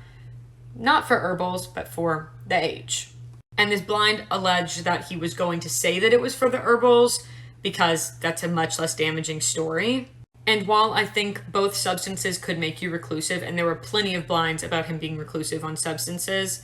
not for herbals, but for the age. And this blind alleged that he was going to say that it was for the herbals because that's a much less damaging story. And while I think both substances could make you reclusive, and there were plenty of blinds about him being reclusive on substances,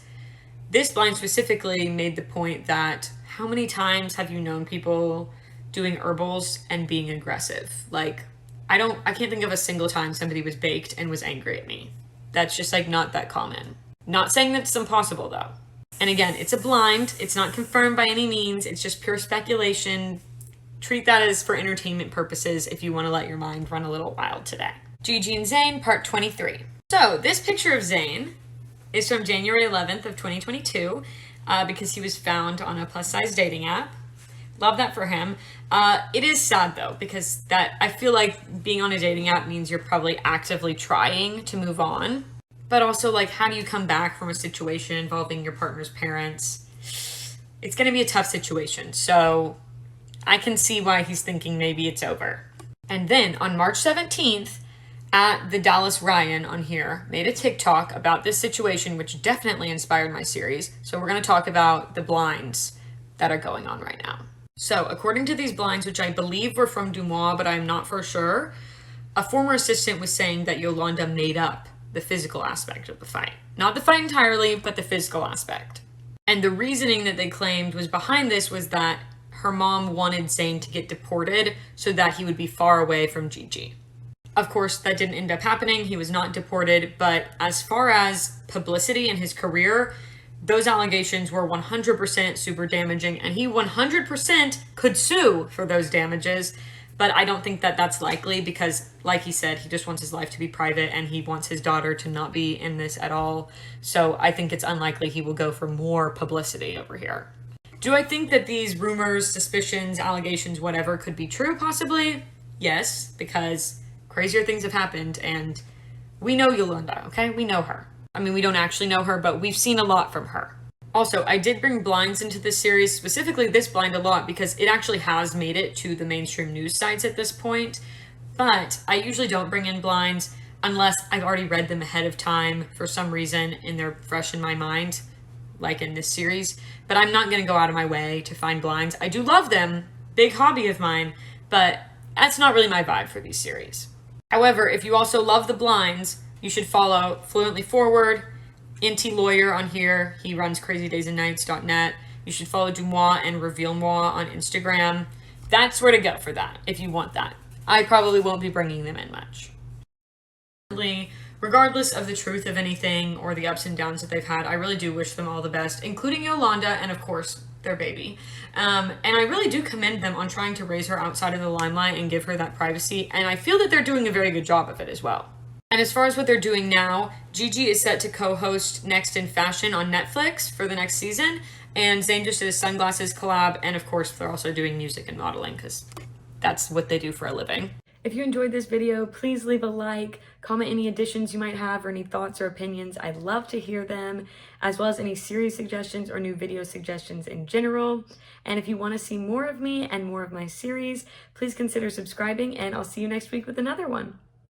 this blind specifically made the point that how many times have you known people doing herbals and being aggressive? Like, I can't think of a single time somebody was baked and was angry at me. That's just like not that common. Not saying that's impossible though. And again, it's a blind, it's not confirmed by any means, it's just pure speculation. Treat that as for entertainment purposes if you want to let your mind run a little wild today. Gigi and Zayn, part 23. So this picture of Zayn is from January 11th of 2022 because he was found on a plus-size dating app. Love that for him. It is sad though, because that I feel like being on a dating app means you're probably actively trying to move on. But also, like, how do you come back from a situation involving your partner's parents? It's going to be a tough situation. So I can see why he's thinking maybe it's over. And then on March 17th, at the Dallas Ryan on here, made a TikTok about this situation, which definitely inspired my series. So we're going to talk about the blinds that are going on right now. So according to these blinds, which I believe were from Dumois, but I'm not for sure, a former assistant was saying that Yolanda made up the physical aspect of the fight. Not the fight entirely, but the physical aspect. And the reasoning that they claimed was behind this was that her mom wanted Zayn to get deported so that he would be far away from Gigi. Of course, that didn't end up happening. He was not deported, but as far as publicity in his career, those allegations were 100% super damaging, and he 100% could sue for those damages. But I don't think that that's likely because, like he said, he just wants his life to be private and he wants his daughter to not be in this at all. So I think it's unlikely he will go for more publicity over here. Do I think that these rumors, suspicions, allegations, whatever could be true? Possibly. Yes, because crazier things have happened and we know Yolanda, okay? We know her. I mean, we don't actually know her, but we've seen a lot from her. Also, I did bring blinds into this series, specifically this blind a lot, because it actually has made it to the mainstream news sites at this point. But I usually don't bring in blinds unless I've already read them ahead of time for some reason and they're fresh in my mind, like in this series. But I'm not going to go out of my way to find blinds. I do love them, big hobby of mine, but that's not really my vibe for these series. However, if you also love the blinds, you should follow Fluently Forward, Inti Lawyer on here. He runs crazydaysandnights.net. You should follow Dumois and Reveal Moi on Instagram. That's where to go for that, if you want that. I probably won't be bringing them in much. Regardless of the truth of anything or the ups and downs that they've had, I really do wish them all the best, including Yolanda and, of course, their baby. And I really do commend them on trying to raise her outside of the limelight and give her that privacy, and I feel that they're doing a very good job of it as well. And as far as what they're doing now, Gigi is set to co-host Next in Fashion on Netflix for the next season, and Zayn just did a sunglasses collab, and of course they're also doing music and modeling because that's what they do for a living. If you enjoyed this video, please leave a like, comment any additions you might have or any thoughts or opinions. I'd love to hear them, as well as any series suggestions or new video suggestions in general. And if you want to see more of me and more of my series, please consider subscribing, and I'll see you next week with another one.